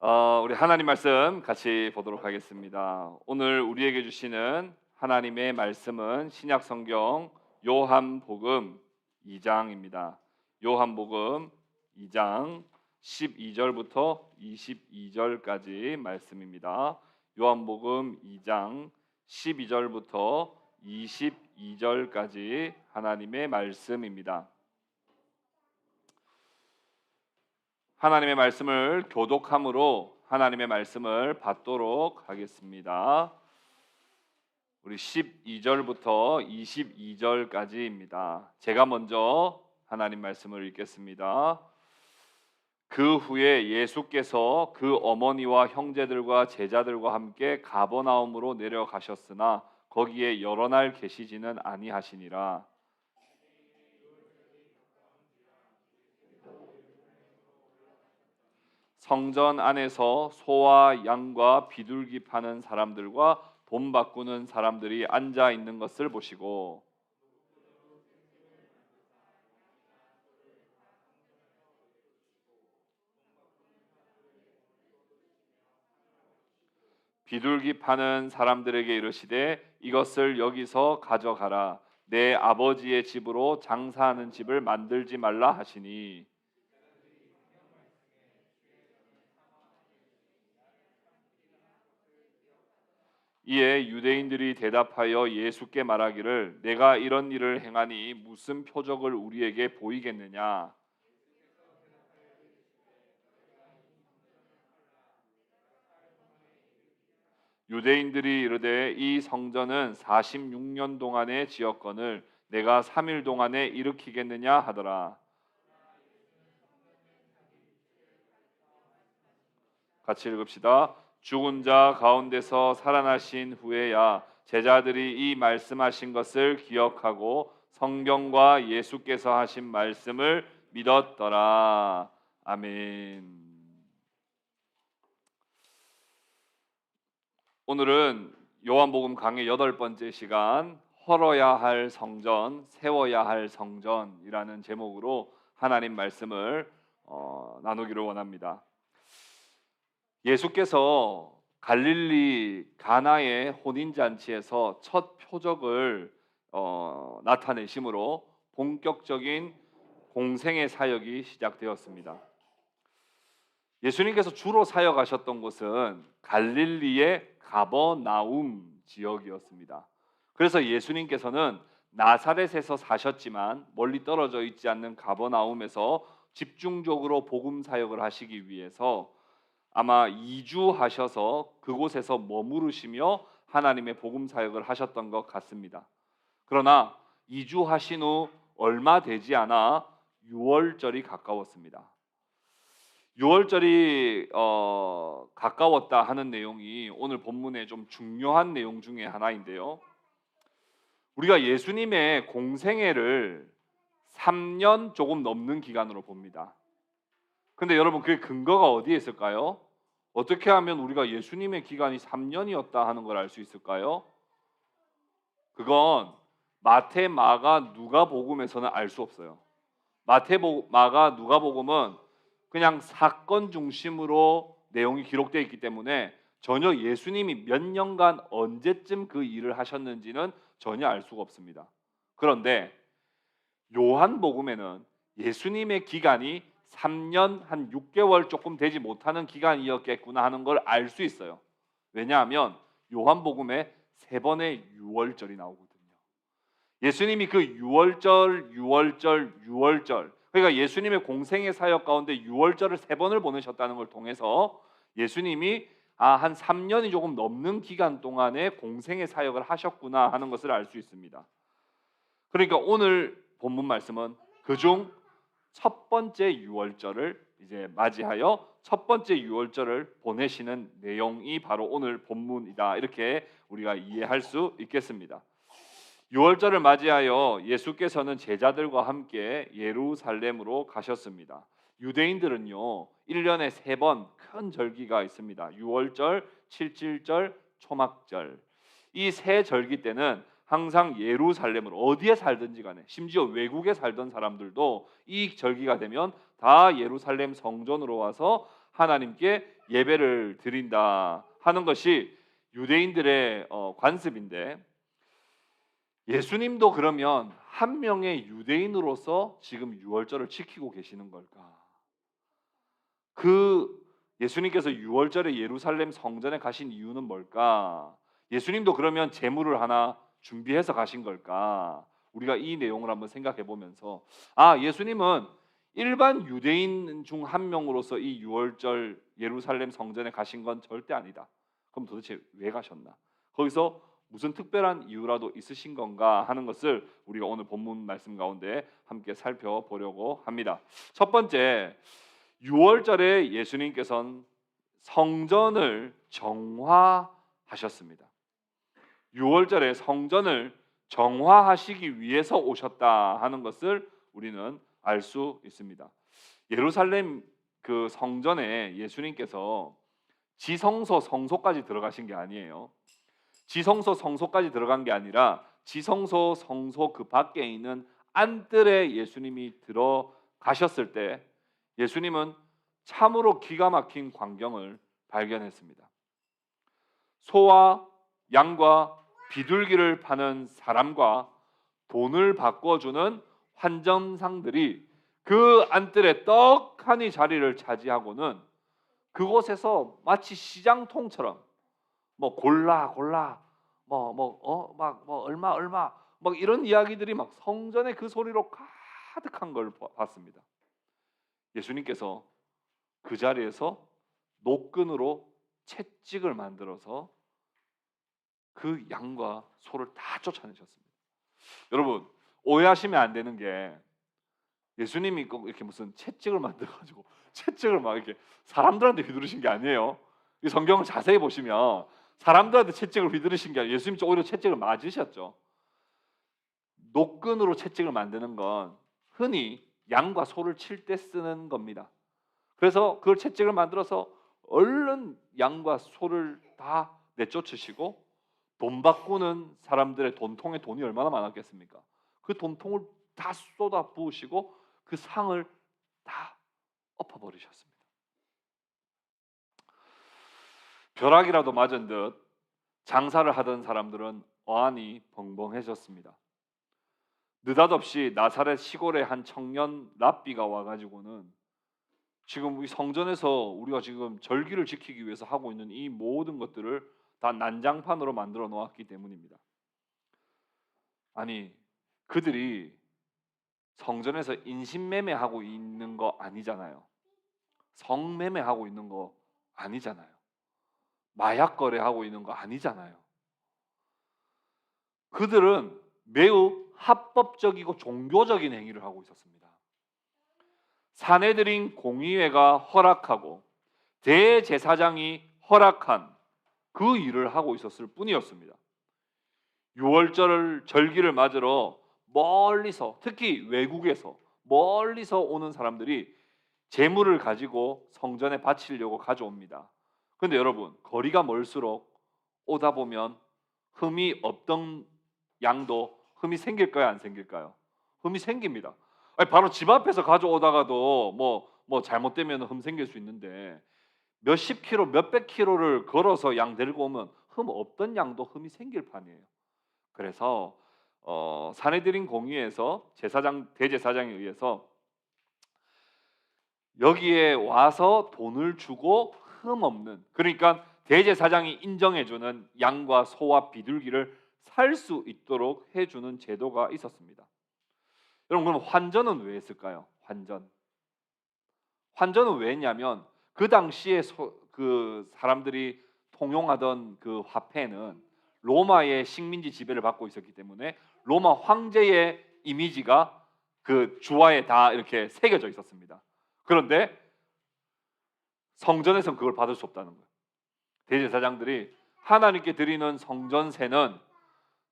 우리 하나님 말씀 같이 보도록 하겠습니다. 오늘 우리에게 주시는 하나님의 말씀은 신약 성경 요한복음 2장입니다. 요한복음 2장 12절부터 22절까지 말씀입니다. 요한복음 2장 12절부터 22절까지 하나님의 말씀입니다. 하나님의 말씀을 교독함으로 하나님의 말씀을 받도록 하겠습니다. 우리 12절부터 22절까지입니다. 제가 먼저 하나님 말씀을 읽겠습니다. 그 후에 예수께서 그 어머니와 형제들과 제자들과 함께 가버나움으로 내려가셨으나 거기에 여러 날 계시지는 아니하시니라. 성전 안에서 소와 양과 비둘기 파는 사람들과 돈 바꾸는 사람들이 앉아 있는 것을 보시고 비둘기 파는 사람들에게 이르시되 이것을 여기서 가져가라. 내 아버지의 집으로 장사하는 집을 만들지 말라 하시니 이에 유대인들이 대답하여 예수께 말하기를 내가 이런 일을 행하니 무슨 표적을 우리에게 보이겠느냐. 유대인들이 이르되 이 성전은 46년 동안에 지었거늘 내가 3일 동안에 일으키겠느냐 하더라. 같이 읽읍시다. 죽은 자 가운데서 살아나신 후에야 제자들이 이 말씀하신 것을 기억하고 성경과 예수께서 하신 말씀을 믿었더라. 아멘. 오늘은 요한복음 강의 8번째 시간 헐어야 할 성전, 세워야 할 성전이라는 제목으로 하나님 말씀을 나누기를 원합니다. 예수께서 갈릴리 가나의 혼인잔치에서 첫 표적을 나타내심으로 본격적인 공생의 사역이 시작되었습니다. 예수님께서 주로 사역하셨던 곳은 갈릴리의 가버나움 지역이었습니다. 그래서 예수님께서는 나사렛에서 사셨지만 멀리 떨어져 있지 않는 가버나움에서 집중적으로 복음 사역을 하시기 위해서 아마 이주하셔서 그곳에서 머무르시며 하나님의 복음 사역을 하셨던 것 같습니다. 그러나 이주하신 후 얼마 되지 않아 유월절이 가까웠습니다. 유월절이 가까웠다 하는 내용이 오늘 본문의 좀 중요한 내용 중에 하나인데요. 우리가 예수님의 공생애를 3년 조금 넘는 기간으로 봅니다. 근데 여러분 그 근거가 어디에 있을까요? 어떻게 하면 우리가 예수님의 기간이 3년이었다 하는 걸 알 수 있을까요? 그건 마태, 마가, 누가복음에서는 알 수 없어요. 마태, 마가, 누가복음은 그냥 사건 중심으로 내용이 기록되어 있기 때문에 전혀 예수님이 몇 년간 언제쯤 그 일을 하셨는지는 전혀 알 수가 없습니다. 그런데 요한복음에는 예수님의 기간이 3년 한 6개월 조금 되지 못하는 기간이었겠구나 하는 걸 알 수 있어요. 왜냐하면 요한복음에 3번의 유월절이 나오거든요. 예수님이 그 유월절 그러니까 예수님의 공생의 사역 가운데 유월절을 3번을 보내셨다는 걸 통해서 예수님이 한 3년이 조금 넘는 기간 동안에 공생의 사역을 하셨구나 하는 것을 알 수 있습니다. 그러니까 오늘 본문 말씀은 그중 첫 번째 유월절을 이제 맞이하여 첫 번째 유월절을 보내시는 내용이 바로 오늘 본문이다. 이렇게 우리가 이해할 수 있겠습니다. 유월절을 맞이하여 예수께서는 제자들과 함께 예루살렘으로 가셨습니다. 유대인들은요 1년에 3번 큰 절기가 있습니다. 유월절, 칠칠절, 초막절. 이 세 절기 때는 항상 예루살렘으로 어디에 살든지 간에 심지어 외국에 살던 사람들도 이 절기가 되면 다 예루살렘 성전으로 와서 하나님께 예배를 드린다 하는 것이 유대인들의 관습인데, 예수님도 그러면 한 명의 유대인으로서 지금 유월절을 지키고 계시는 걸까? 그 예수님께서 유월절에 예루살렘 성전에 가신 이유는 뭘까? 예수님도 그러면 제물을 하나 준비해서 가신 걸까? 우리가 이 내용을 한번 생각해 보면서, 예수님은 일반 유대인 중 한 명으로서 이 유월절 예루살렘 성전에 가신 건 절대 아니다. 그럼 도대체 왜 가셨나? 거기서 무슨 특별한 이유라도 있으신 건가 하는 것을 우리가 오늘 본문 말씀 가운데 함께 살펴보려고 합니다. 첫 번째, 유월절에 예수님께서는 성전을 정화하셨습니다. 유월절에 성전을 정화하시기 위해서 오셨다 하는 것을 우리는 알 수 있습니다. 예루살렘 그 성전에 예수님께서 지성소 성소까지 들어가신 게 아니에요. 지성소 성소까지 들어간 게 아니라 지성소 성소 그 밖에 있는 안뜰에 예수님이 들어가셨을 때 예수님은 참으로 기가 막힌 광경을 발견했습니다. 소와 양과 비둘기를 파는 사람과 돈을 바꿔주는 환전상들이 그 안뜰에 떡하니 자리를 차지하고는 그곳에서 마치 시장통처럼 뭐 골라 얼마 막 이런 이야기들이 막 성전의 그 소리로 가득한 걸 봤습니다. 예수님께서 그 자리에서 노끈으로 채찍을 만들어서 그 양과 소를 다 쫓아내셨습니다. 여러분, 오해하시면 안 되는 게 예수님이 꼭 이렇게 무슨 채찍을 만들어가지고 채찍을 막 이렇게 사람들한테 휘두르신 게 아니에요. 이 성경을 자세히 보시면 사람들한테 채찍을 휘두르신 게 아니라 예수님이 오히려 채찍을 맞으셨죠. 노끈으로 채찍을 만드는 건 흔히 양과 소를 칠 때 쓰는 겁니다. 그래서 그걸 채찍을 만들어서 얼른 양과 소를 다 내쫓으시고 돈 바꾸는 사람들의 돈통에 돈이 얼마나 많았겠습니까? 그 돈통을 다 쏟아 부으시고 그 상을 다 엎어버리셨습니다. 벼락이라도 맞은 듯 장사를 하던 사람들은 어안이 벙벙해졌습니다. 느닷없이 나사렛 시골의 한 청년 랍비가 와가지고는 지금 이 성전에서 우리가 지금 절기를 지키기 위해서 하고 있는 이 모든 것들을 다 난장판으로 만들어 놓았기 때문입니다. 아니, 그들이 성전에서 인신매매하고 있는 거 아니잖아요. 성매매하고 있는 거 아니잖아요. 마약 거래하고 있는 거 아니잖아요. 그들은 매우 합법적이고 종교적인 행위를 하고 있었습니다. 산헤드린 공의회가 허락하고 대제사장이 허락한 그 일을 하고 있었을 뿐이었습니다. 6월절 절기를 맞으러 멀리서, 특히 외국에서 멀리서 오는 사람들이 재물을 가지고 성전에 바치려고 가져옵니다. 그런데 여러분, 거리가 멀수록 오다 보면 흠이 없던 양도 흠이 생길까요, 안 생길까요? 흠이 생깁니다. 아니, 바로 집 앞에서 가져오다가도 뭐 잘못되면 흠 생길 수 있는데 몇십 킬로, 몇백 킬로를 걸어서 양 데리고 오면 흠 없던 양도 흠이 생길 판이에요. 그래서 산헤드린 공의에서 대제사장에 의해서 여기에 와서 돈을 주고 흠 없는, 그러니까 대제사장이 인정해주는 양과 소와 비둘기를 살 수 있도록 해주는 제도가 있었습니다. 여러분, 그럼 환전은 왜 했을까요? 환전은 왜 했냐면 그 당시에 그 사람들이 통용하던 그 화폐는 로마의 식민지 지배를 받고 있었기 때문에 로마 황제의 이미지가 그 주화에 다 이렇게 새겨져 있었습니다. 그런데 성전에서는 그걸 받을 수 없다는 거예요. 대제사장들이 하나님께 드리는 성전세는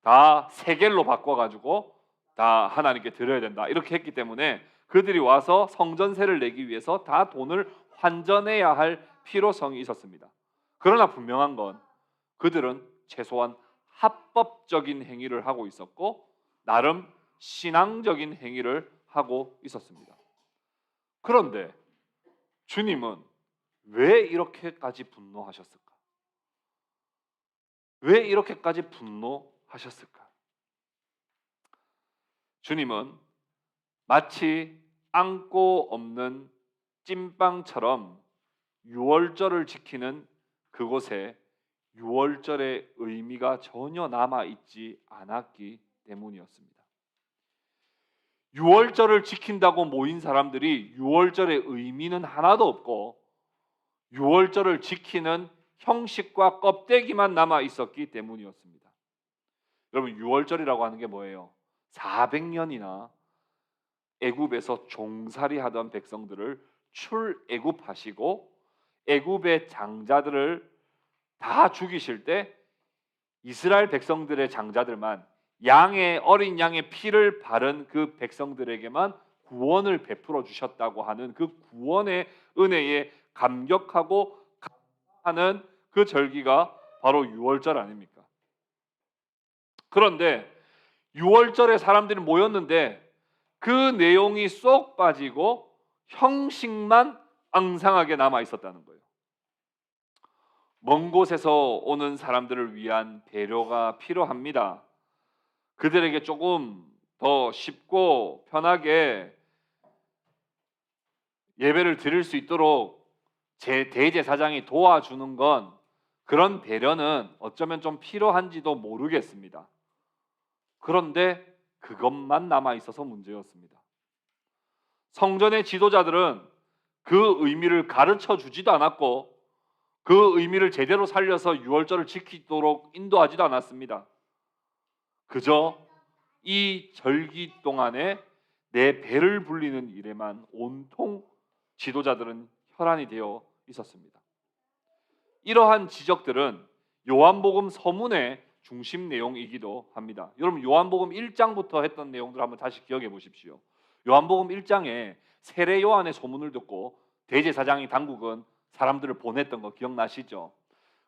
다 세겔로 바꿔가지고 다 하나님께 드려야 된다, 이렇게 했기 때문에 그들이 와서 성전세를 내기 위해서 다 돈을 환전해야 할 필요성이 있었습니다. 그러나 분명한 건 그들은 최소한 합법적인 행위를 하고 있었고 나름 신앙적인 행위를 하고 있었습니다. 그런데 주님은 왜 이렇게까지 분노하셨을까? 왜 이렇게까지 분노하셨을까? 주님은 마치 안고 없는 찐빵처럼 유월절을 지키는 그곳에 유월절의 의미가 전혀 남아있지 않았기 때문이었습니다. 유월절을 지킨다고 모인 사람들이 유월절의 의미는 하나도 없고 유월절을 지키는 형식과 껍데기만 남아 있었기 때문이었습니다. 여러분, 유월절이라고 하는 게 뭐예요? 400년이나 애굽에서 종살이 하던 백성들을 출애굽하시고 애굽의 장자들을 다 죽이실 때 이스라엘 백성들의 장자들만 어린 양의 피를 바른 그 백성들에게만 구원을 베풀어 주셨다고 하는 그 구원의 은혜에 감격하고 감사하는 그 절기가 바로 유월절 아닙니까? 그런데 유월절에 사람들이 모였는데 그 내용이 쏙 빠지고 형식만 앙상하게 남아 있었다는 거예요. 먼 곳에서 오는 사람들을 위한 배려가 필요합니다. 그들에게 조금 더 쉽고 편하게 예배를 드릴 수 있도록 대제사장이 도와주는 건, 그런 배려는 어쩌면 좀 필요한지도 모르겠습니다. 그런데 그것만 남아 있어서 문제였습니다. 성전의 지도자들은 그 의미를 가르쳐 주지도 않았고 그 의미를 제대로 살려서 유월절을 지키도록 인도하지도 않았습니다. 그저 이 절기 동안에 내 배를 불리는 일에만 온통 지도자들은 혈안이 되어 있었습니다. 이러한 지적들은 요한복음 서문의 중심 내용이기도 합니다. 여러분, 요한복음 1장부터 했던 내용들 한번 다시 기억해 보십시오. 요한복음 1장에 세례 요한의 소문을 듣고 대제사장이 당국은 사람들을 보냈던 거 기억나시죠?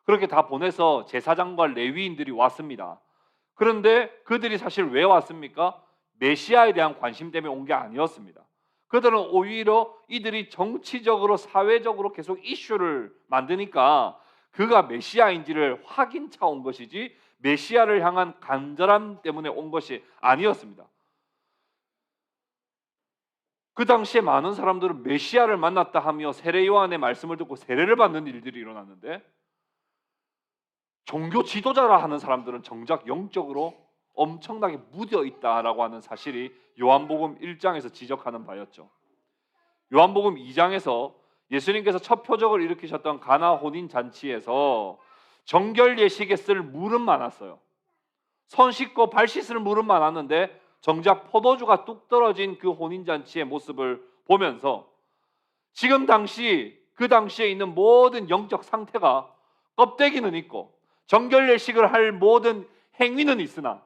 그렇게 다 보내서 제사장과 레위인들이 왔습니다. 그런데 그들이 사실 왜 왔습니까? 메시아에 대한 관심 때문에 온 게 아니었습니다. 그들은 오히려 이들이 정치적으로 사회적으로 계속 이슈를 만드니까 그가 메시아인지를 확인차 온 것이지 메시아를 향한 간절함 때문에 온 것이 아니었습니다. 그 당시에 많은 사람들은 메시아를 만났다 하며 세례 요한의 말씀을 듣고 세례를 받는 일들이 일어났는데, 종교 지도자라 하는 사람들은 정작 영적으로 엄청나게 무뎌 있다라고 하는 사실이 요한복음 1장에서 지적하는 바였죠. 요한복음 2장에서 예수님께서 첫 표적을 일으키셨던 가나 혼인 잔치에서 정결 예식에 쓸 물은 많았어요. 손 씻고 발 씻을 물은 많았는데 정작 포도주가 뚝 떨어진 그 혼인 잔치의 모습을 보면서 지금 그 당시에 있는 모든 영적 상태가 껍데기는 있고 정결 예식을 할 모든 행위는 있으나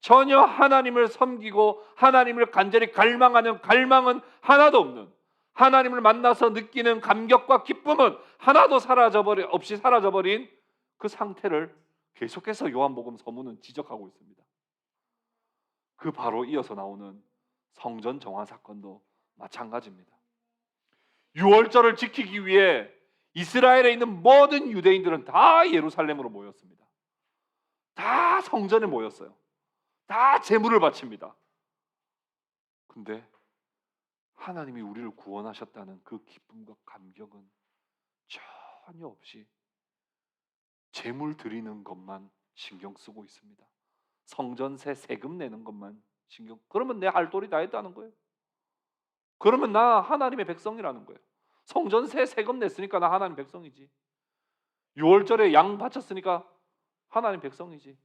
전혀 하나님을 섬기고 하나님을 간절히 갈망하는 갈망은 하나도 없는, 하나님을 만나서 느끼는 감격과 기쁨은 하나도 없이 사라져버린 그 상태를 계속해서 요한복음 서문은 지적하고 있습니다. 그 바로 이어서 나오는 성전 정화 사건도 마찬가지입니다. 유월절을 지키기 위해 이스라엘에 있는 모든 유대인들은 다 예루살렘으로 모였습니다. 다 성전에 모였어요. 다 제물을 바칩니다. 근데 하나님이 우리를 구원하셨다는 그 기쁨과 감격은 전혀 없이 제물 드리는 것만 신경 쓰고 있습니다. 성전세 세금 내는 것만 그러면 내 할 도리 다 했다는 거예요. 그러면 나 하나님의 백성이라는 거예요. 성전세 세금 냈으니까 나 하나님 백성이지. 유월절에 양 바쳤으니까 하나님 백성이지.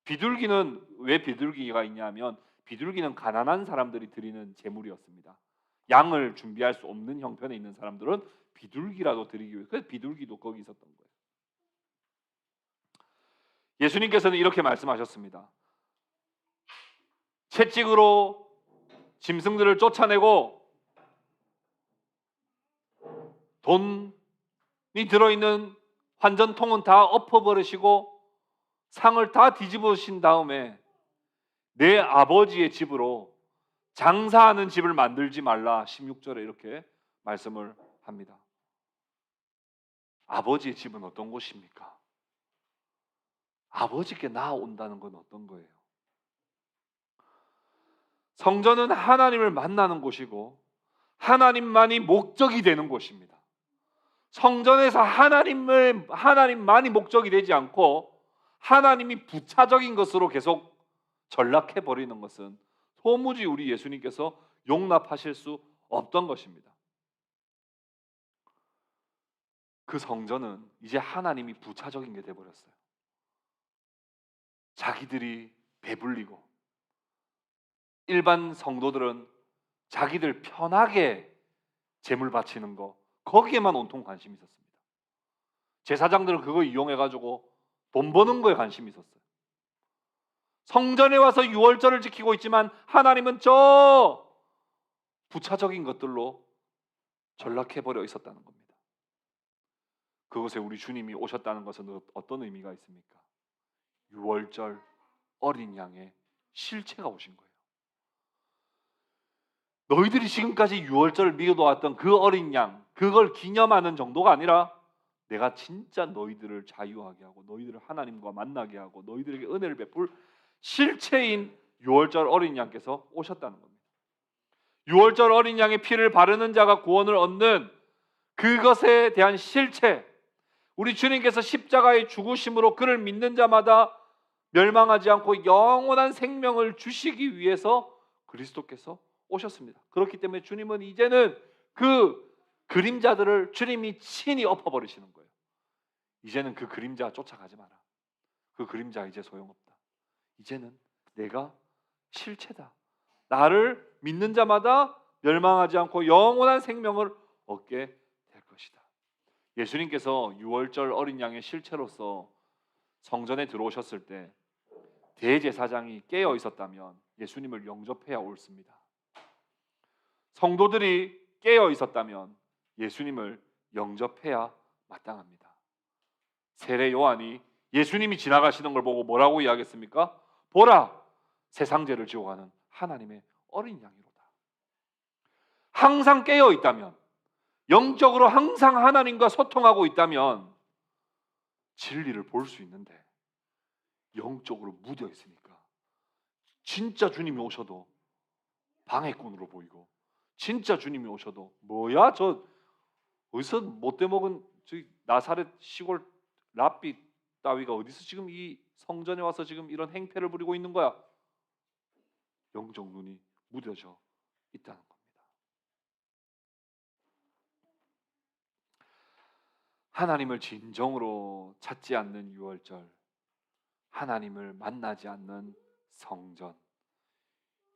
비둘기는 왜 비둘기가 있냐면 비둘기는 가난한 사람들이 드리는 제물이었습니다. 양을 준비할 수 없는 형편에 있는 사람들은 비둘기라도 드리기 위해, 그래서 비둘기도 거기 있었던 거예요. 예수님께서는 이렇게 말씀하셨습니다. 채찍으로 짐승들을 쫓아내고 돈이 들어있는 환전통은 다 엎어버리시고 상을 다 뒤집으신 다음에 내 아버지의 집으로 장사하는 집을 만들지 말라. 16절에 이렇게 말씀을 합니다. 아버지의 집은 어떤 곳입니까? 아버지께 나아온다는 건 어떤 거예요? 성전은 하나님을 만나는 곳이고 하나님만이 목적이 되는 곳입니다. 성전에서 하나님만이 목적이 되지 않고 하나님이 부차적인 것으로 계속 전락해 버리는 것은 도무지 우리 예수님께서 용납하실 수 없던 것입니다. 그 성전은 이제 하나님이 부차적인 게 돼 버렸어요. 자기들이 배불리고 일반 성도들은 자기들 편하게 제물 바치는 거 거기에만 온통 관심이 있었습니다. 제사장들은 그거 이용해 가지고 돈 버는 거에 관심이 있었어요. 성전에 와서 유월절을 지키고 있지만 하나님은 저 부차적인 것들로 전락해 버려 있었다는 겁니다. 그곳에 우리 주님이 오셨다는 것은 어떤 의미가 있습니까? 유월절 어린 양의 실체가 오신 거예요. 너희들이 지금까지 유월절을 믿어왔던 그 어린 양, 그걸 기념하는 정도가 아니라 내가 진짜 너희들을 자유하게 하고 너희들을 하나님과 만나게 하고 너희들에게 은혜를 베풀 실체인 유월절 어린 양께서 오셨다는 겁니다. 유월절 어린 양의 피를 바르는 자가 구원을 얻는 그것에 대한 실체, 우리 주님께서 십자가의 죽으심으로 그를 믿는 자마다 멸망하지 않고 영원한 생명을 주시기 위해서 그리스도께서 오셨습니다. 그렇기 때문에 주님은 이제는 그 그림자들을 주님이 친히 엎어버리시는 거예요. 이제는 그 그림자 쫓아가지 마라. 그 그림자 이제 소용없다. 이제는 내가 실체다. 나를 믿는 자마다 멸망하지 않고 영원한 생명을 얻게 될 것이다. 예수님께서 유월절 어린 양의 실체로서 성전에 들어오셨을 때 대제사장이 깨어 있었다면 예수님을 영접해야 옳습니다. 성도들이 깨어 있었다면 예수님을 영접해야 마땅합니다. 세례 요한이 예수님이 지나가시는 걸 보고 뭐라고 이야기했습니까? 보라, 세상 죄를 지고 가는 하나님의 어린 양이로다. 항상 깨어 있다면, 영적으로 항상 하나님과 소통하고 있다면 진리를 볼 수 있는데 영적으로 묻어 있으니까 진짜 주님이 오셔도 방해꾼으로 보이고 진짜 주님이 오셔도 뭐야 저 어디서 못돼 먹은 저기 나사렛 시골 랍비 따위가 어디서 지금 이 성전에 와서 지금 이런 행패를 부리고 있는 거야? 영적 눈이 무뎌져 있다는 겁니다. 하나님을 진정으로 찾지 않는 유월절, 하나님을 만나지 않는 성전,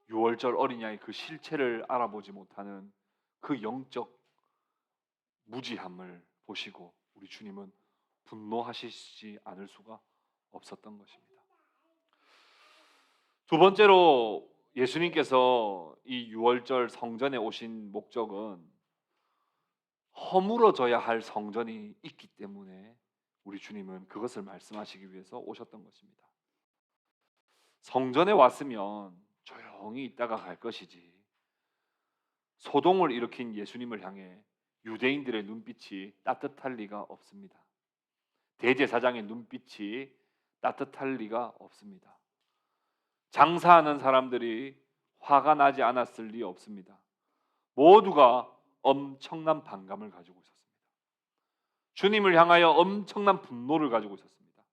유월절 어린 양의 그 실체를 알아보지 못하는 그 영적 무지함을 보시고 우리 주님은 분노하시지 않을 수가 없었던 것입니다. 두 번째로 예수님께서 이 유월절 성전에 오신 목적은 허물어져야 할 성전이 있기 때문에 우리 주님은 그것을 말씀하시기 위해서 오셨던 것입니다. 성전에 왔으면 조용히 있다가 갈 것이지 소동을 일으킨 예수님을 향해 유대인들의 눈빛이 따뜻할 리가 없습니다. 대제사장의 눈빛이 따뜻할 리가 없습니다. 장사하는 사람들이 화가 나지 않았을 리 없습니다. 모두가 엄청난 반감을 가지고 있었습니다. 주님을 향하여 엄청난 분노를 가지고 있었습니다.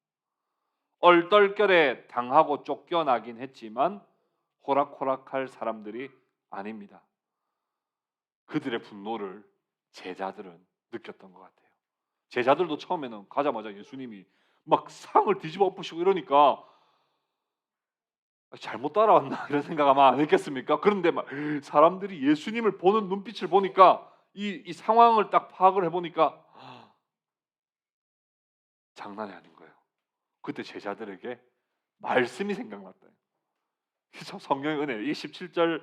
얼떨결에 당하고 쫓겨나긴 했지만 호락호락할 사람들이 아닙니다. 그들의 분노를 제자들은 느꼈던 것 같아요. 제자들도 처음에는 가자마자 예수님이 막 상을 뒤집어 엎으시고 이러니까 잘못 따라왔나 이런 생각 아마 안 했겠습니까? 그런데 막 사람들이 예수님을 보는 눈빛을 보니까 이 상황을 딱 파악을 해보니까 장난이 아닌 거예요. 그때 제자들에게 말씀이 생각났다. 성경의 은혜, 이 17절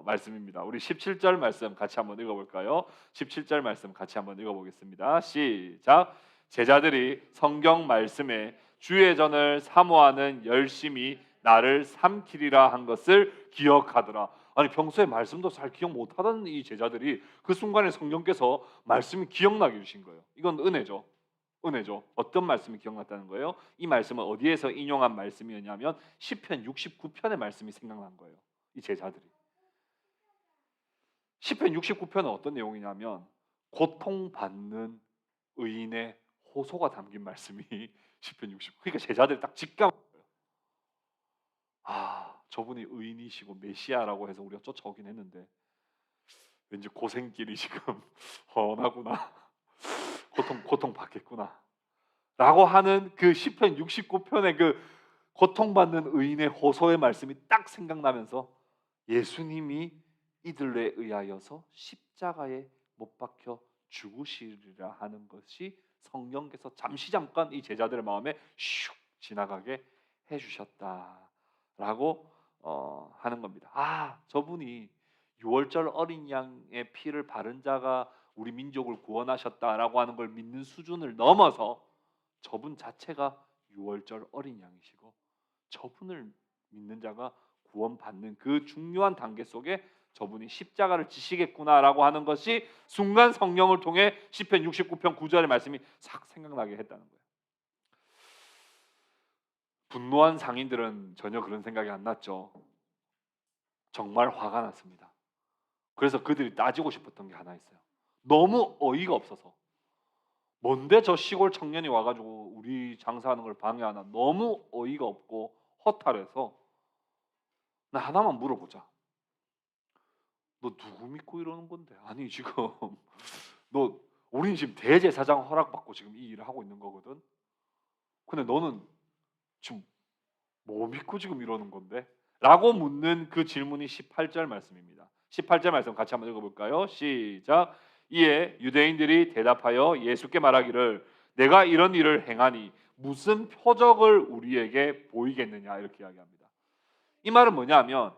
말씀입니다. 우리 17절 말씀 같이 한번 읽어볼까요? 17절 말씀 같이 한번 읽어보겠습니다. 시작. 제자들이 성경 말씀에 주의 전을 사모하는 열심이 나를 삼키리라 한 것을 기억하더라. 아니 평소에 말씀도 잘 기억 못하던 이 제자들이 그 순간에 성령께서 말씀이 기억나게 해주신 거예요. 이건 은혜죠. 은혜죠. 어떤 말씀이 기억났다는 거예요? 이 말씀은 어디에서 인용한 말씀이었냐면 시편 69편의 말씀이 생각난 거예요. 이 제자들이. 시편 69편은 어떤 내용이냐면 고통받는 의인의 호소가 담긴 말씀이 시편 60. 그러니까 제자들이 딱 직감. 저분이 의인이시고 메시아라고 해서 우리가 쫓아오긴 했는데 왠지 고생길이 지금 훤하구나. 고통 받겠구나. 라고 하는 그 시편 69편의 그 고통받는 의인의 호소의 말씀이 딱 생각나면서 예수님이 이들에 의하여서 십자가에 못 박혀 죽으시리라 하는 것이 성령께서 잠깐 이 제자들의 마음에 슉 지나가게 해주셨다라고 하는 겁니다. 저분이 6월절 어린 양의 피를 바른 자가 우리 민족을 구원하셨다라고 하는 걸 믿는 수준을 넘어서 저분 자체가 6월절 어린 양이시고 저분을 믿는 자가 구원받는 그 중요한 단계 속에 저분이 십자가를 지시겠구나라고 하는 것이 순간 성령을 통해 시편 69편 9절의 말씀이 싹 생각나게 했다는 거예요. 분노한 상인들은 전혀 그런 생각이 안 났죠. 정말 화가 났습니다. 그래서 그들이 따지고 싶었던 게 하나 있어요. 너무 어이가 없어서. 뭔데 저 시골 청년이 와가지고 우리 장사하는 걸 방해하나. 너무 어이가 없고 허탈해서 나 하나만 물어보자. 너 누구 믿고 이러는 건데? 아니 지금 우린 지금 대제사장 허락받고 지금 이 일을 하고 있는 거거든. 근데 너는 지금 뭐 믿고 지금 이러는 건데? 라고 묻는 그 질문이 18절 말씀입니다. 18절 말씀 같이 한번 읽어볼까요? 시작. 이에 유대인들이 대답하여 예수께 말하기를 내가 이런 일을 행하니 무슨 표적을 우리에게 보이겠느냐 이렇게 이야기합니다. 이 말은 뭐냐면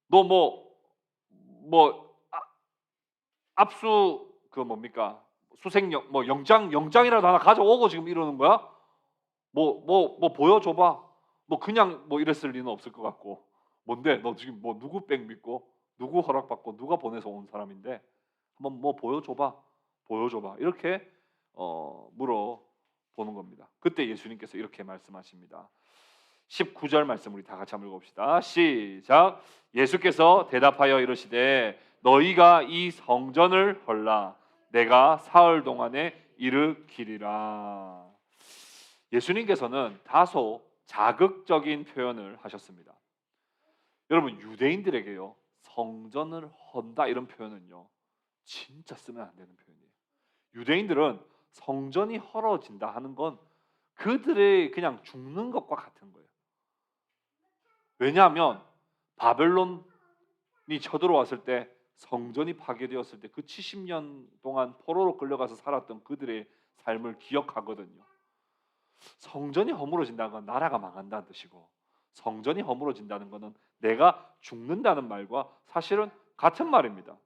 너 압수 그 뭡니까 수색영 영장이라도 하나 가져오고 지금 이러는 거야? 보여줘봐. 그냥 이랬을 리는 없을 것 같고. 뭔데? 너 지금 누구 백 믿고 누구 허락받고 누가 보내서 온 사람인데 한번 보여줘봐. 이렇게 물어보는 겁니다. 그때 예수님께서 이렇게 말씀하십니다. 19절 말씀 우리 다 같이 한번 읽어봅시다. 시작. 예수께서 대답하여 이르시되 너희가 이 성전을 헐라 내가 사흘 동안에 일으키리라. 예수님께서는 다소 자극적인 표현을 하셨습니다. 여러분 유대인들에게요 성전을 헌다 이런 표현은요 진짜 쓰면 안 되는 표현이에요. 유대인들은 성전이 헐어진다 하는 건 그들의 그냥 죽는 것과 같은 거예요. 왜냐하면 바벨론이 쳐들어왔을 때 성전이 파괴되었을 때 그 70년 동안 포로로 끌려가서 살았던 그들의 삶을 기억하거든요. 성전이 허물어진다는 건 나라가 망한다는 뜻이고 성전이 허물어진다는 것은 내가 죽는다는 말과 사실은 같은 말입니다.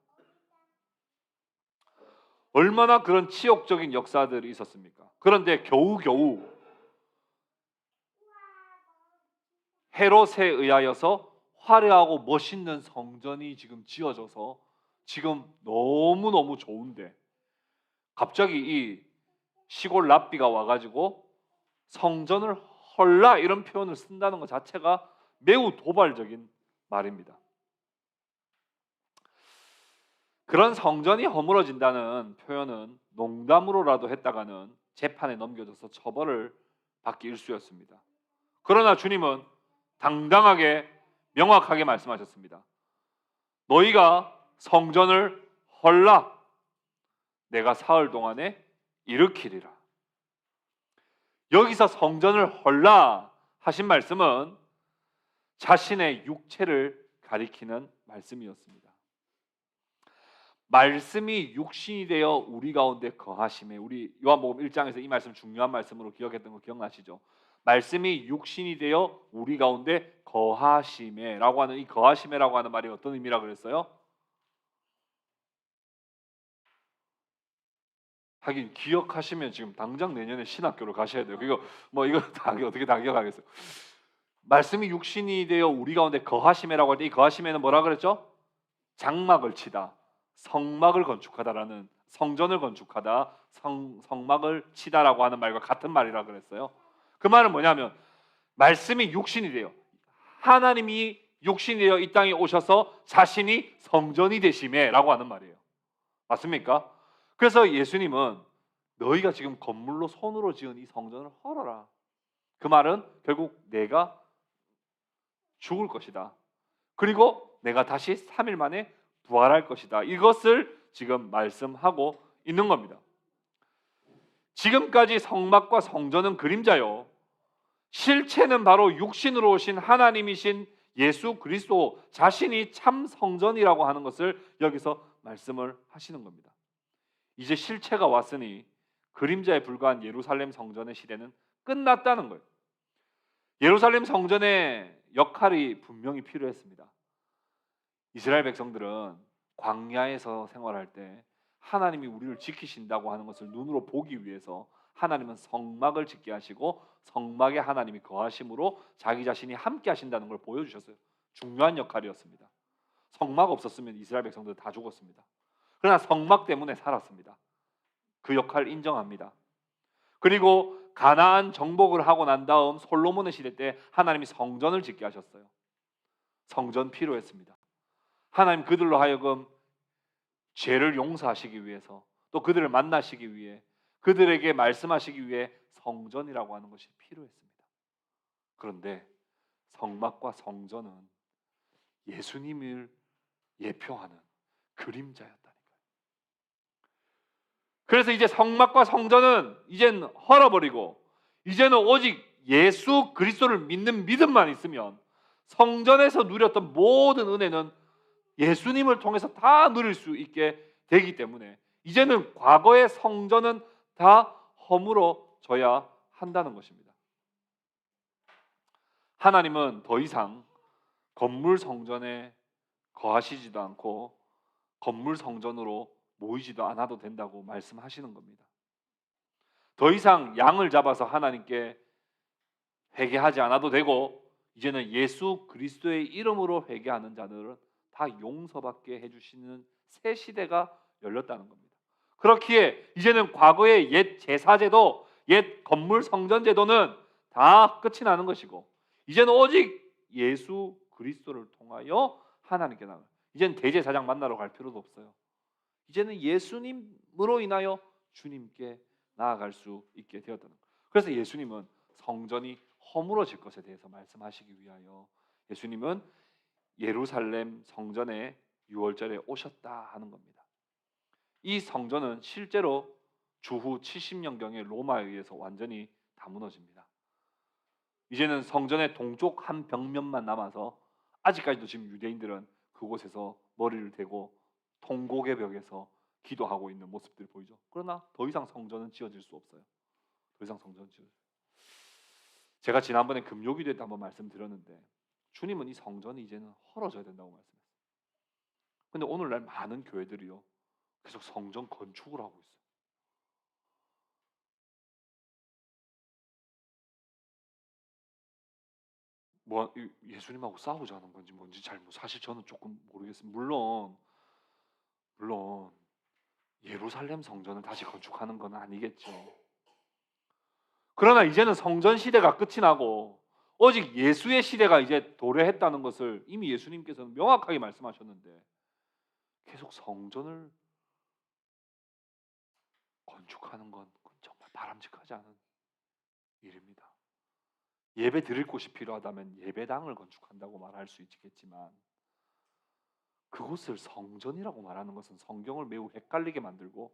얼마나 그런 치욕적인 역사들이 있었습니까? 그런데 겨우겨우 헤롯에 의하여서 화려하고 멋있는 성전이 지금 지어져서 지금 너무너무 좋은데 갑자기 이 시골 랍비가 와가지고 성전을 헐라 이런 표현을 쓴다는 것 자체가 매우 도발적인 말입니다. 그런 성전이 허물어진다는 표현은 농담으로라도 했다가는 재판에 넘겨져서 처벌을 받기 일쑤였습니다. 그러나 주님은 당당하게 명확하게 말씀하셨습니다. 너희가 성전을 헐라 내가 사흘 동안에 일으키리라. 여기서 성전을 헐라 하신 말씀은 자신의 육체를 가리키는 말씀이었습니다. 말씀이 육신이 되어 우리 가운데 거하심에 우리 요한복음 1장에서 이 말씀 중요한 말씀으로 기억했던 거 기억나시죠? 말씀이 육신이 되어 우리 가운데 거하심에라고 하는 이 거하심에라고 하는 말이 어떤 의미라 그랬어요? 하긴 기억하시면 지금 당장 내년에 신학교를 가셔야 돼요. 이거 다 어떻게 다 기억하겠어요? 말씀이 육신이 되어 우리 가운데 거하심에라고 할 때 이 거하심에는 뭐라 그랬죠? 장막을 치다, 성막을 건축하다라는, 성전을 건축하다, 성막을 치다라고 하는 말과 같은 말이라 그랬어요. 그 말은 뭐냐면 말씀이 육신이 돼요. 하나님이 육신이 되어 이 땅에 오셔서 자신이 성전이 되심에라고 하는 말이에요. 맞습니까? 그래서 예수님은 너희가 지금 건물로 손으로 지은 이 성전을 헐어라. 그 말은 결국 내가 죽을 것이다. 그리고 내가 다시 3일 만에 부활할 것이다. 이것을 지금 말씀하고 있는 겁니다. 지금까지 성막과 성전은 그림자요, 실체는 바로 육신으로 오신 하나님이신 예수 그리스도 자신이 참 성전이라고 하는 것을 여기서 말씀을 하시는 겁니다. 이제 실체가 왔으니 그림자에 불과한 예루살렘 성전의 시대는 끝났다는 거예요. 예루살렘 성전의 역할이 분명히 필요했습니다. 이스라엘 백성들은 광야에서 생활할 때 하나님이 우리를 지키신다고 하는 것을 눈으로 보기 위해서 하나님은 성막을 짓게 하시고 성막에 하나님이 거하심으로 자기 자신이 함께 하신다는 걸 보여주셨어요. 중요한 역할이었습니다. 성막 없었으면 이스라엘 백성들 다 죽었습니다. 그러나 성막 때문에 살았습니다. 그 역할 인정합니다. 그리고 가나안 정복을 하고 난 다음 솔로몬의 시대 때 하나님이 성전을 짓게 하셨어요. 성전 필요했습니다. 하나님 그들로 하여금 죄를 용서하시기 위해서, 또 그들을 만나시기 위해, 그들에게 말씀하시기 위해 성전이라고 하는 것이 필요했습니다. 그런데 성막과 성전은 예수님을 예표하는 그림자였다니까요. 그래서 이제 성막과 성전은 이젠 헐어버리고 이제는 오직 예수 그리스도를 믿는 믿음만 있으면 성전에서 누렸던 모든 은혜는 예수님을 통해서 다 누릴 수 있게 되기 때문에 이제는 과거의 성전은 다 허물어져야 한다는 것입니다. 하나님은 더 이상 건물 성전에 거하시지도 않고 건물 성전으로 모이지도 않아도 된다고 말씀하시는 겁니다. 더 이상 양을 잡아서 하나님께 회개하지 않아도 되고 이제는 예수 그리스도의 이름으로 회개하는 자들은 다 용서받게 해주시는 새 시대가 열렸다는 겁니다. 그렇기에 이제는 과거의 옛 제사제도, 옛 건물 성전제도는 다 끝이 나는 것이고 이제는 오직 예수 그리스도를 통하여 하나님께 나가. 이제는 대제사장 만나러 갈 필요도 없어요. 이제는 예수님으로 인하여 주님께 나아갈 수 있게 되었다는 거예요. 그래서 예수님은 성전이 허물어질 것에 대해서 말씀하시기 위하여 예수님은 예루살렘 성전에 6월절에 오셨다 하는 겁니다. 이 성전은 실제로 주후 70년경에 로마에 의해서 완전히 다 무너집니다. 이제는 성전의 동쪽 한 벽면만 남아서 아직까지도 지금 유대인들은 그곳에서 머리를 대고 통곡의 벽에서 기도하고 있는 모습들이 보이죠. 그러나 더 이상 성전은 지어질 수 없어요. 더 이상 성전은 지어질 수 없어요. 제가 지난번에 금요기도에 한번 말씀드렸는데 주님은 이 성전이 이제는 헐어져야 된다고 말씀했어요. 근데 오늘날 많은 교회들이요 계속 성전 건축을 하고 있어요. 뭐 예수님하고 싸우자는 건지 뭔지 잘 사실 저는 조금 모르겠습니다. 물론 예루살렘 성전을 다시 건축하는 건 아니겠죠. 그러나 이제는 성전 시대가 끝이 나고 오직 예수의 시대가 이제 도래했다는 것을 이미 예수님께서는 명확하게 말씀하셨는데 계속 성전을 건축하는 건 정말 바람직하지 않은 일입니다. 예배 드릴 곳이 필요하다면 예배당을 건축한다고 말할 수 있겠지만 그곳을 성전이라고 말하는 것은 성경을 매우 헷갈리게 만들고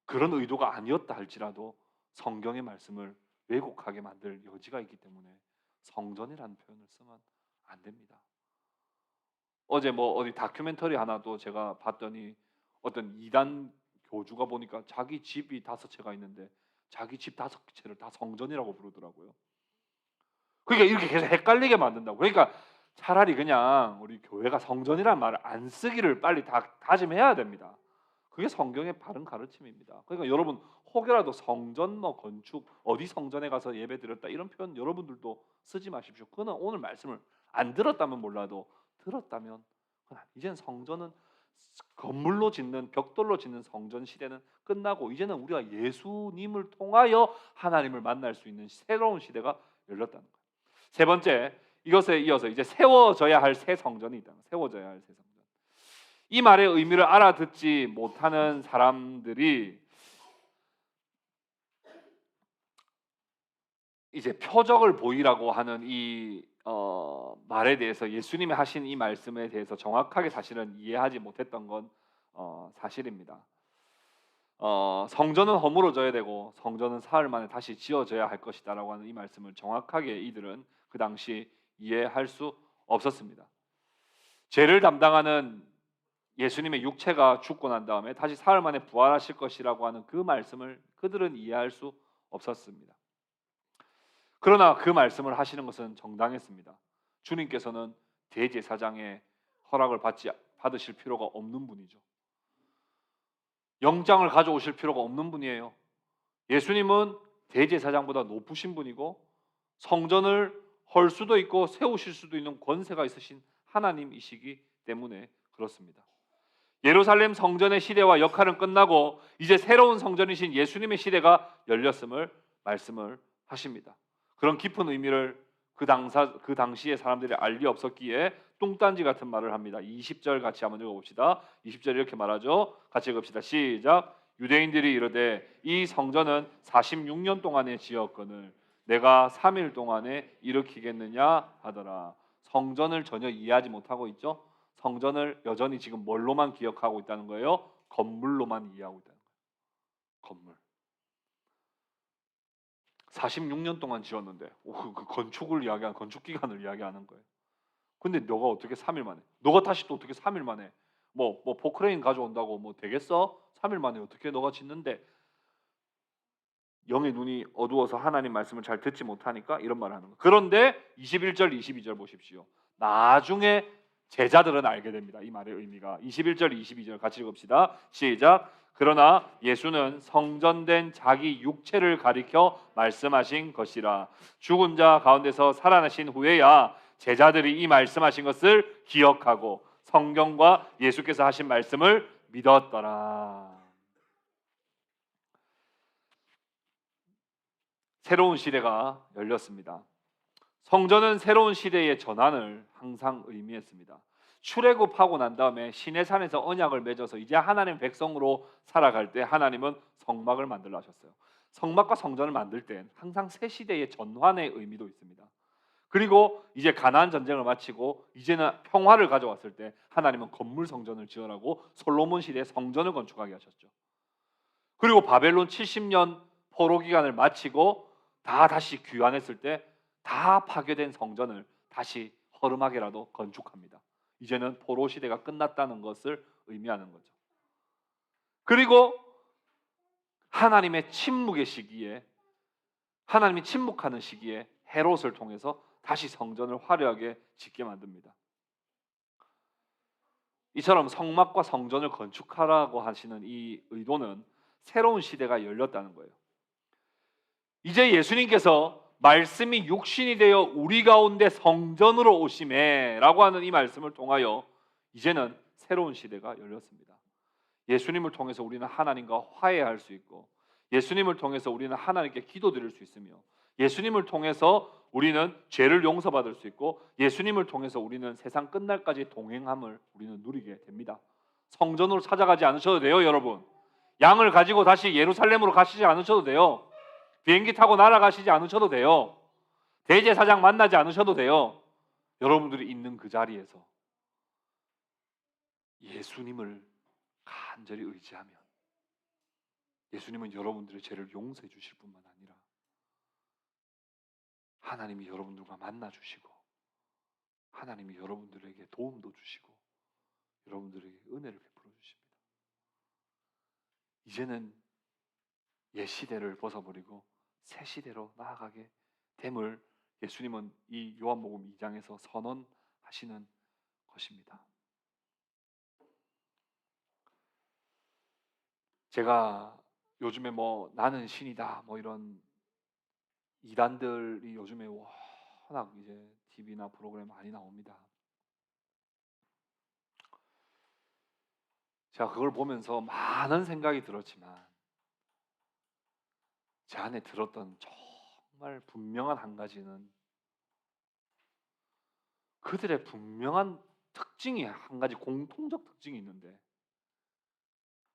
그런 의도가 아니었다 할지라도 성경의 말씀을 왜곡하게 만들 여지가 있기 때문에 성전이라는 표현을 쓰면 안 됩니다. 어제 뭐 어디 다큐멘터리 하나도 제가 봤더니 어떤 이단 교주가 보니까 자기 집이 5채가 있는데 자기 집 5채를 다 성전이라고 부르더라고요. 그러니까 이렇게 계속 헷갈리게 만든다고. 그러니까 차라리 그냥 우리 교회가 성전이라는 말을 안 쓰기를 빨리 다짐해야 됩니다. 그게 성경의 바른 가르침입니다. 그러니까 여러분 혹여라도 성전 뭐 건축 어디 성전에 가서 예배 드렸다 이런 표현 여러분들도 쓰지 마십시오. 그거는 오늘 말씀을 안 들었다면 몰라도 들었다면 이제는 성전은 건물로 짓는 벽돌로 짓는 성전 시대는 끝나고 이제는 우리가 예수님을 통하여 하나님을 만날 수 있는 새로운 시대가 열렸다는 거예요. 세 번째, 이것에 이어서 이제 세워져야 할 새 성전이 있다. 세워져야 할 새 성전. 이 말의 의미를 알아듣지 못하는 사람들이 이제 표적을 보이라고 하는 이 말에 대해서 예수님이 하신 이 말씀에 대해서 정확하게 사실은 이해하지 못했던 건 사실입니다. 성전은 허물어져야 되고 성전은 사흘 만에 다시 지어져야 할 것이다라고 하는 이 말씀을 정확하게 이들은 그 당시 이해할 수 없었습니다. 죄를 담당하는 예수님의 육체가 죽고 난 다음에 다시 사흘 만에 부활하실 것이라고 하는 그 말씀을 그들은 이해할 수 없었습니다. 그러나 그 말씀을 하시는 것은 정당했습니다. 주님께서는 대제사장의 허락을 받으실 필요가 없는 분이죠. 영장을 가져오실 필요가 없는 분이에요. 예수님은 대제사장보다 높으신 분이고 성전을 헐 수도 있고 세우실 수도 있는 권세가 있으신 하나님이시기 때문에 그렇습니다. 예루살렘 성전의 시대와 역할은 끝나고 이제 새로운 성전이신 예수님의 시대가 열렸음을 말씀을 하십니다. 그런 깊은 의미를 그 당시의 사람들이 알리 없었기에 뚱딴지 같은 말을 합니다. 20절 같이 한번 읽어봅시다. 20절 이렇게 말하죠. 같이 읽읍시다. 시작. 유대인들이 이르되 이 성전은 46년 동안에 지었거늘 내가 3일 동안에 일으키겠느냐 하더라. 성전을 전혀 이해하지 못하고 있죠. 성전을 여전히 지금 뭘로만 기억하고 있다는 거예요? 건물로만 이해하고 있다는 거예요. 건물. 46년 동안 지었는데 그 건축을 이야기하는 건축 기간을 이야기하는 거예요. 근데 너가 어떻게 3일 만에? 너가 다시 또 어떻게 3일 만에? 뭐 포크레인 가져온다고 뭐 되겠어? 3일 만에 어떻게 너가 짓는데? 영의 눈이 어두워서 하나님 말씀을 잘 듣지 못하니까 이런 말을 하는 거예요. 그런데 21절 22절 보십시오. 나중에 제자들은 알게 됩니다. 이 말의 의미가. 21절 22절 같이 읽읍시다. 시작. 그러나 예수는 성전된 자기 육체를 가리켜 말씀하신 것이라. 죽은 자 가운데서 살아나신 후에야 제자들이 이 말씀하신 것을 기억하고 성경과 예수께서 하신 말씀을 믿었더라. 새로운 시대가 열렸습니다. 성전은 새로운 시대의 전환을 항상 의미했습니다. 출애굽하고 난 다음에 시내산에서 언약을 맺어서 이제 하나님 백성으로 살아갈 때 하나님은 성막을 만들라 하셨어요. 성막과 성전을 만들 때 항상 새 시대의 전환의 의미도 있습니다. 그리고 이제 가나안 전쟁을 마치고 이제는 평화를 가져왔을 때 하나님은 건물 성전을 지으라고 솔로몬 시대에 성전을 건축하게 하셨죠. 그리고 바벨론 70년 포로 기간을 마치고 다시 귀환했을 때 다 파괴된 성전을 다시 허름하게라도 건축합니다. 이제는 포로 시대가 끝났다는 것을 의미하는 거죠. 그리고 하나님의 침묵의 시기에 하나님이 침묵하는 시기에 헤롯을 통해서 다시 성전을 화려하게 짓게 만듭니다. 이처럼 성막과 성전을 건축하라고 하시는 이 의도는 새로운 시대가 열렸다는 거예요. 이제 예수님께서 말씀이 육신이 되어 우리 가운데 성전으로 오심에 라고 하는 이 말씀을 통하여 이제는 새로운 시대가 열렸습니다. 예수님을 통해서 우리는 하나님과 화해할 수 있고 예수님을 통해서 우리는 하나님께 기도드릴 수 있으며 예수님을 통해서 우리는 죄를 용서받을 수 있고 예수님을 통해서 우리는 세상 끝날까지 동행함을 우리는 누리게 됩니다. 성전으로 찾아가지 않으셔도 돼요, 여러분. 양을 가지고 다시 예루살렘으로 가시지 않으셔도 돼요. 비행기 타고 날아가시지 않으셔도 돼요. 대제사장 만나지 않으셔도 돼요. 여러분들이 있는 그 자리에서 예수님을 간절히 의지하면 예수님은 여러분들의 죄를 용서해 주실 뿐만 아니라 하나님이 여러분들과 만나 주시고 하나님이 여러분들에게 도움도 주시고 여러분들에게 은혜를 베풀어 주십니다. 이제는 옛 시대를 벗어버리고 새 시대로 나아가게 됨을 예수님은 이 요한복음 2장에서 선언하시는 것입니다. 제가 요즘에 나는 신이다 이런 이단들이 요즘에 워낙 이제 TV나 프로그램 많이 나옵니다. 제가 그걸 보면서 많은 생각이 들었지만 제 안에 들었던 정말 분명한 한 가지는 그들의 분명한 특징이 한 가지 공통적 특징이 있는데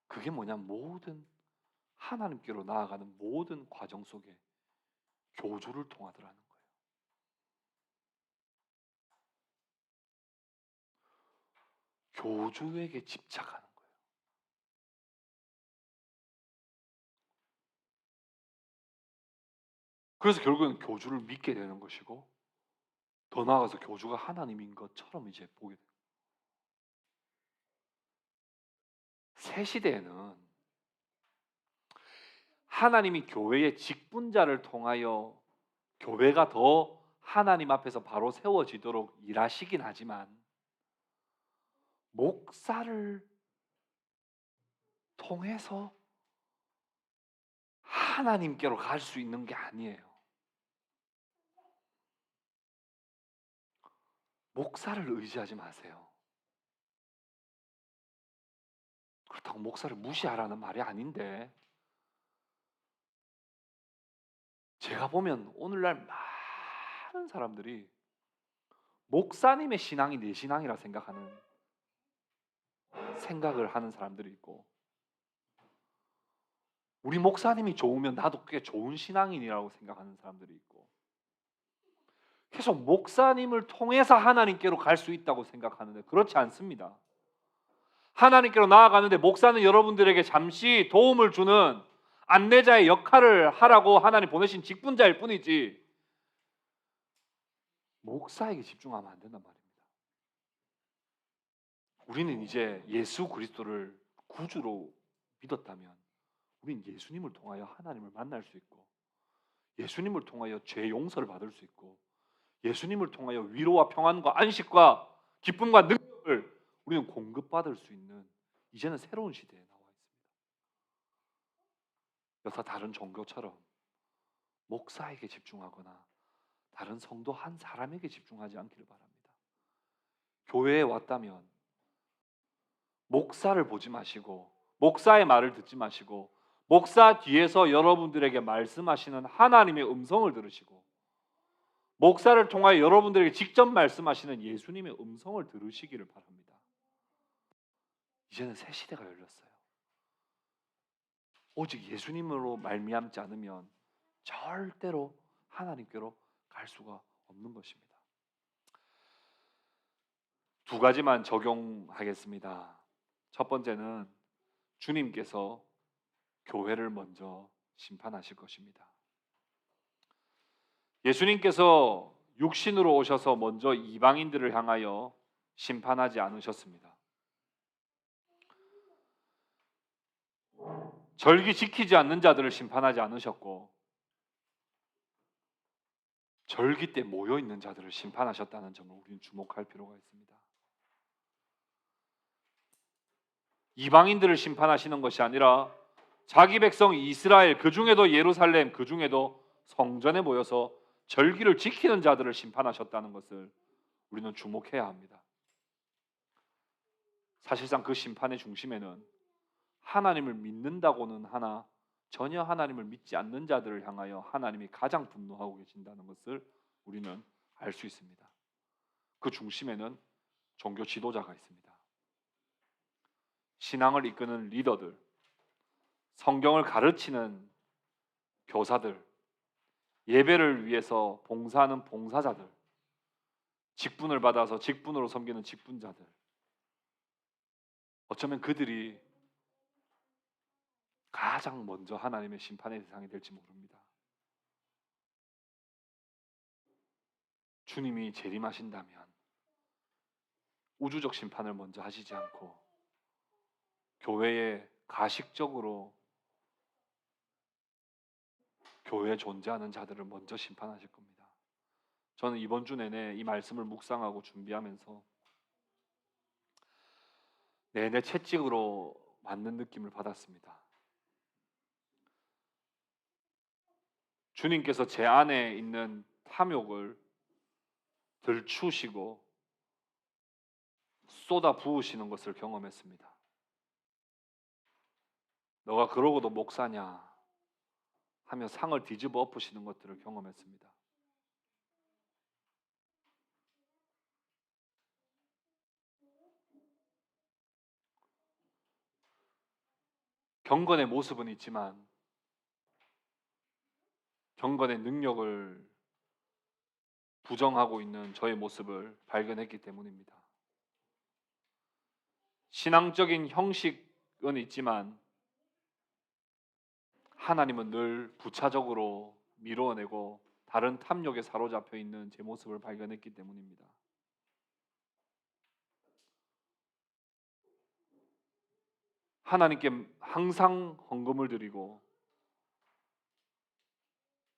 그게 뭐냐 모든 하나님께로 나아가는 모든 과정 속에 교주를 통하더라는 거예요. 교주에게 집착하는 거예요. 그래서 결국은 교주를 믿게 되는 것이고 더 나아가서 교주가 하나님인 것처럼 이제 보게 돼요. 새 시대에는 하나님이 교회의 직분자를 통하여 교회가 더 하나님 앞에서 바로 세워지도록 일하시긴 하지만 목사를 통해서 하나님께로 갈 수 있는 게 아니에요. 목사를 의지하지 마세요. 그렇다고 목사를 무시하라는 말이 아닌데 제가 보면 오늘날 많은 사람들이 목사님의 신앙이 내 신앙이라 생각을 하는 사람들이 있고 우리 목사님이 좋으면 나도 꽤 좋은 신앙인이라고 생각하는 사람들이 있고 계속 목사님을 통해서 하나님께로 갈 수 있다고 생각하는데 그렇지 않습니다. 하나님께로 나아가는데 목사는 여러분들에게 잠시 도움을 주는 안내자의 역할을 하라고 하나님 보내신 직분자일 뿐이지 목사에게 집중하면 안 된단 말입니다. 우리는 이제 예수 그리스도를 구주로 믿었다면 우리는 예수님을 통하여 하나님을 만날 수 있고 예수님을 통하여 죄 용서를 받을 수 있고 예수님을 통하여 위로와 평안과 안식과 기쁨과 능력을 우리는 공급받을 수 있는 이제는 새로운 시대에 나와 있습니다. 여사 다른 종교처럼 목사에게 집중하거나 다른 성도 한 사람에게 집중하지 않기를 바랍니다. 교회에 왔다면 목사를 보지 마시고 목사의 말을 듣지 마시고 목사 뒤에서 여러분들에게 말씀하시는 하나님의 음성을 들으시고 목사를 통하여 여러분들에게 직접 말씀하시는 예수님의 음성을 들으시기를 바랍니다. 이제는 새 시대가 열렸어요. 오직 예수님으로 말미암지 않으면 절대로 하나님께로 갈 수가 없는 것입니다. 두 가지만 적용하겠습니다. 첫 번째는 주님께서 교회를 먼저 심판하실 것입니다. 예수님께서 육신으로 오셔서 먼저 이방인들을 향하여 심판하지 않으셨습니다. 절기 지키지 않는 자들을 심판하지 않으셨고 절기 때 모여 있는 자들을 심판하셨다는 점을 우리는 주목할 필요가 있습니다. 이방인들을 심판하시는 것이 아니라 자기 백성 이스라엘 그 중에도 예루살렘 그 중에도 성전에 모여서 절기를 지키는 자들을 심판하셨다는 것을 우리는 주목해야 합니다. 사실상 그 심판의 중심에는 하나님을 믿는다고는 하나 전혀 하나님을 믿지 않는 자들을 향하여 하나님이 가장 분노하고 계신다는 것을 우리는 알 수 있습니다. 그 중심에는 종교 지도자가 있습니다. 신앙을 이끄는 리더들, 성경을 가르치는 교사들, 예배를 위해서 봉사하는 봉사자들, 직분을 받아서 직분으로 섬기는 직분자들, 어쩌면 그들이 가장 먼저 하나님의 심판의 대상이 될지 모릅니다. 주님이 재림하신다면 우주적 심판을 먼저 하시지 않고 교회에 가식적으로 교회에 존재하는 자들을 먼저 심판하실 겁니다. 저는 이번 주 내내 이 말씀을 묵상하고 준비하면서 내내 채찍으로 맞는 느낌을 받았습니다. 주님께서 제 안에 있는 탐욕을 들추시고 쏟아 부으시는 것을 경험했습니다. 너가 그러고도 목사냐 하며 상을 뒤집어 엎으시는 것들을 경험했습니다. 경건의 모습은 있지만 경건의 능력을 부정하고 있는 저의 모습을 발견했기 때문입니다. 신앙적인 형식은 있지만 하나님은 늘 부차적으로 미루어내고 다른 탐욕에 사로잡혀 있는 제 모습을 발견했기 때문입니다. 하나님께 항상 헌금을 드리고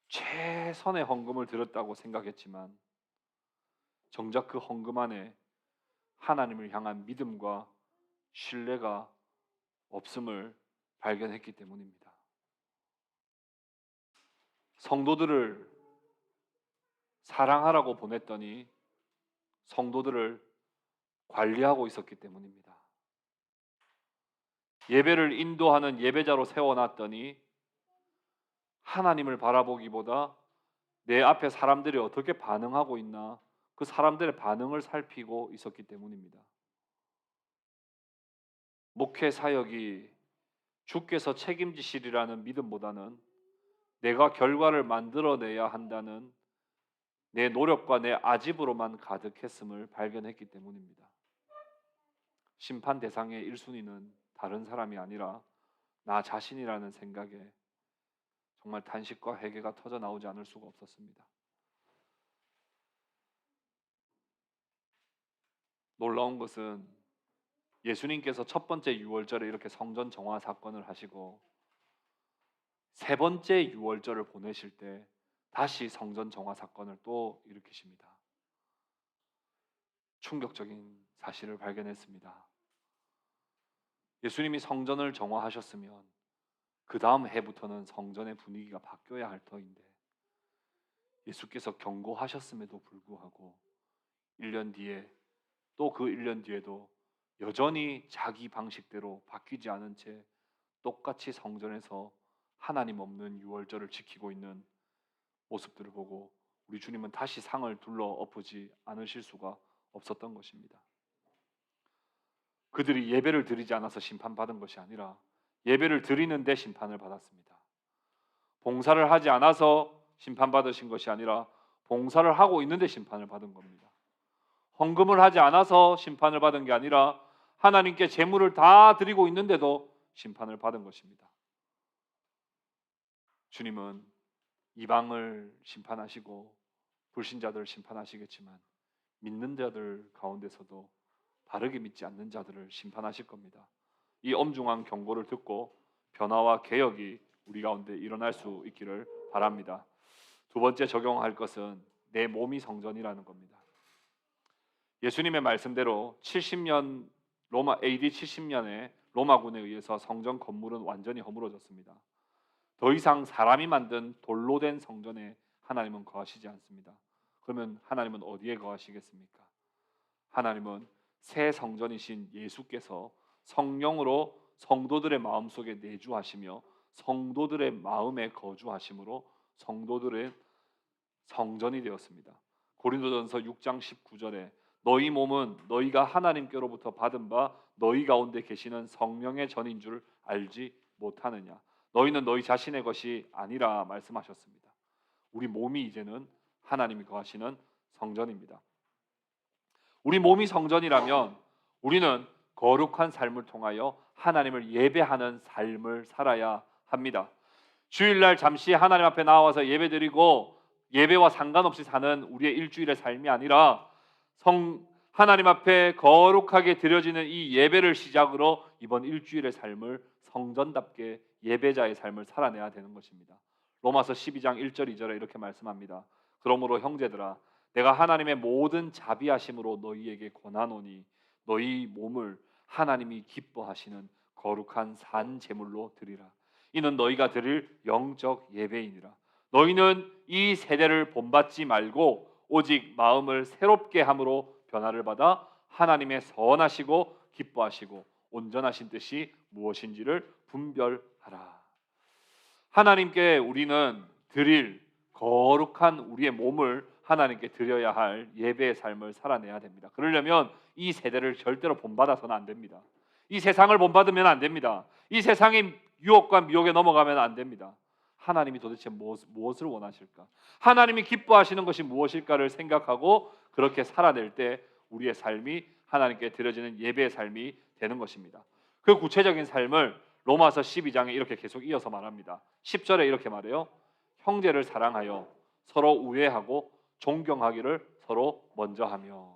최선의 헌금을 드렸다고 생각했지만 정작 그 헌금 안에 하나님을 향한 믿음과 신뢰가 없음을 발견했기 때문입니다. 성도들을 사랑하라고 보냈더니 성도들을 관리하고 있었기 때문입니다. 예배를 인도하는 예배자로 세워놨더니 하나님을 바라보기보다 내 앞에 사람들이 어떻게 반응하고 있나 그 사람들의 반응을 살피고 있었기 때문입니다. 목회 사역이 주께서 책임지시리라는 믿음보다는 내가 결과를 만들어내야 한다는 내 노력과 내 아집으로만 가득했음을 발견했기 때문입니다. 심판 대상의 1순위는 다른 사람이 아니라 나 자신이라는 생각에 정말 탄식과 회개가 터져 나오지 않을 수가 없었습니다. 놀라운 것은 예수님께서 첫 번째 유월절에 이렇게 성전 정화 사건을 하시고 세 번째 유월절을 보내실 때 다시 성전 정화 사건을 또 일으키십니다. 충격적인 사실을 발견했습니다. 예수님이 성전을 정화하셨으면 그 다음 해부터는 성전의 분위기가 바뀌어야 할 터인데 예수께서 경고하셨음에도 불구하고 1년 뒤에 또 그 1년 뒤에도 여전히 자기 방식대로 바뀌지 않은 채 똑같이 성전에서 하나님 없는 유월절을 지키고 있는 모습들을 보고 우리 주님은 다시 상을 둘러 엎으지 않으실 수가 없었던 것입니다. 그들이 예배를 드리지 않아서 심판받은 것이 아니라 예배를 드리는데 심판을 받았습니다. 봉사를 하지 않아서 심판받으신 것이 아니라 봉사를 하고 있는데 심판을 받은 겁니다. 헌금을 하지 않아서 심판을 받은 게 아니라 하나님께 제물을 다 드리고 있는데도 심판을 받은 것입니다. 주님은 이방을 심판하시고 불신자들을 심판하시겠지만 믿는 자들 가운데서도 바르게 믿지 않는 자들을 심판하실 겁니다. 이 엄중한 경고를 듣고 변화와 개혁이 우리 가운데 일어날 수 있기를 바랍니다. 두 번째 적용할 것은 내 몸이 성전이라는 겁니다. 예수님의 말씀대로 70년 로마 AD 70년에 로마군에 의해서 성전 건물은 완전히 허물어졌습니다. 더 이상 사람이 만든 돌로 된 성전에 하나님은 거하시지 않습니다. 그러면 하나님은 어디에 거하시겠습니까? 하나님은 새 성전이신 예수께서 성령으로 성도들의 마음속에 내주하시며 성도들의 마음에 거주하심으로 성도들의 성전이 되었습니다. 고린도전서 6장 19절에 너희 몸은 너희가 하나님께로부터 받은 바 너희 가운데 계시는 성령의 전인 줄 알지 못하느냐. 너희는 너희 자신의 것이 아니라 말씀하셨습니다. 우리 몸이 이제는 하나님이 거하시는 성전입니다. 우리 몸이 성전이라면 우리는 거룩한 삶을 통하여 하나님을 예배하는 삶을 살아야 합니다. 주일날 잠시 하나님 앞에 나와서 예배드리고 예배와 상관없이 사는 우리의 일주일의 삶이 아니라 하나님 앞에 거룩하게 드려지는 이 예배를 시작으로 이번 일주일의 삶을 성전답게 예배자의 삶을 살아내야 되는 것입니다. 로마서 12장 1절 2절에 이렇게 말씀합니다. 그러므로 형제들아 내가 하나님의 모든 자비하심으로 너희에게 권하노니 너희 몸을 하나님이 기뻐하시는 거룩한 산 제물로 드리라. 이는 너희가 드릴 영적 예배이니라. 너희는 이 세대를 본받지 말고 오직 마음을 새롭게 함으로 변화를 받아 하나님의 선하시고 기뻐하시고 온전하신 뜻이 무엇인지를 하라. 하나님께 우리는 드릴 거룩한 우리의 몸을 하나님께 드려야 할 예배의 삶을 살아내야 됩니다. 그러려면 이 세대를 절대로 본받아서는 안 됩니다. 이 세상을 본받으면 안 됩니다. 이 세상의 유혹과 미혹에 넘어가면 안 됩니다. 하나님이 도대체 무엇을 원하실까? 하나님이 기뻐하시는 것이 무엇일까를 생각하고 그렇게 살아낼 때 우리의 삶이 하나님께 드려지는 예배의 삶이 되는 것입니다. 그 구체적인 삶을 로마서 12장에 이렇게 계속 이어서 말합니다. 10절에 이렇게 말해요. 형제를 사랑하여 서로 우애하고 존경하기를 서로 먼저 하며.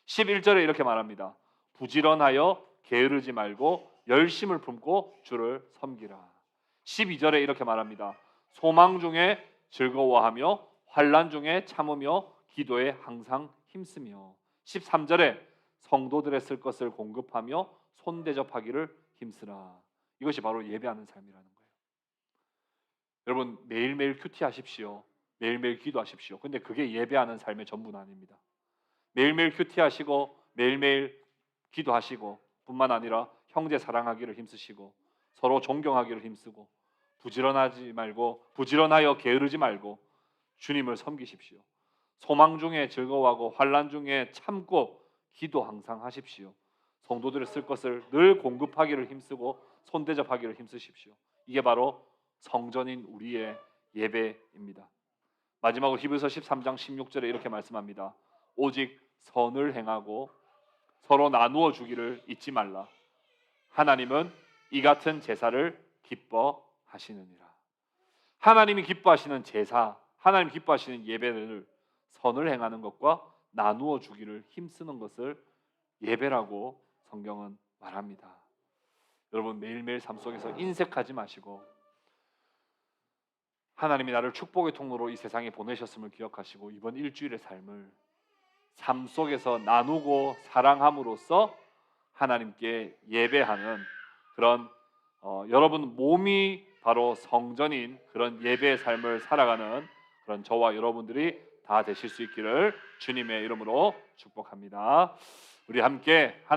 11절에 이렇게 말합니다. 부지런하여 게으르지 말고 열심을 품고 주를 섬기라. 12절에 이렇게 말합니다. 소망 중에 즐거워하며 환난 중에 참으며 기도에 항상 힘쓰며. 13절에 성도들의 쓸 것을 공급하며 손대접하기를 힘쓰라. 이것이 바로 예배하는 삶이라는 거예요. 여러분 매일매일 큐티하십시오. 매일매일 기도하십시오. 근데 그게 예배하는 삶의 전부는 아닙니다. 매일매일 큐티하시고 매일매일 기도하시고 뿐만 아니라 형제 사랑하기를 힘쓰시고 서로 존경하기를 힘쓰고 부지런하여 게으르지 말고 주님을 섬기십시오. 소망 중에 즐거워하고 환난 중에 참고 기도 항상 하십시오. 성도들을 쓸 것을 늘 공급하기를 힘쓰고 손대접하기를 힘쓰십시오. 이게 바로 성전인 우리의 예배입니다. 마지막으로 히브리서 13장 16절에 이렇게 말씀합니다. 오직 선을 행하고 서로 나누어 주기를 잊지 말라. 하나님은 이 같은 제사를 기뻐하시느니라. 하나님이 기뻐하시는 제사, 하나님 기뻐하시는 예배를 선을 행하는 것과 나누어 주기를 힘쓰는 것을 예배라고 성경은 말합니다. 여러분 매일매일 삶 속에서 인색하지 마시고 하나님이 나를 축복의 통로로 이 세상에 보내셨음을 기억하시고 이번 일주일의 삶을 삶 속에서 나누고 사랑함으로써 하나님께 예배하는 그런 여러분 몸이 바로 성전인 그런 예배의 삶을 살아가는 그런 저와 여러분들이 다 되실 수 있기를 주님의 이름으로 축복합니다. 우리 함께 하나님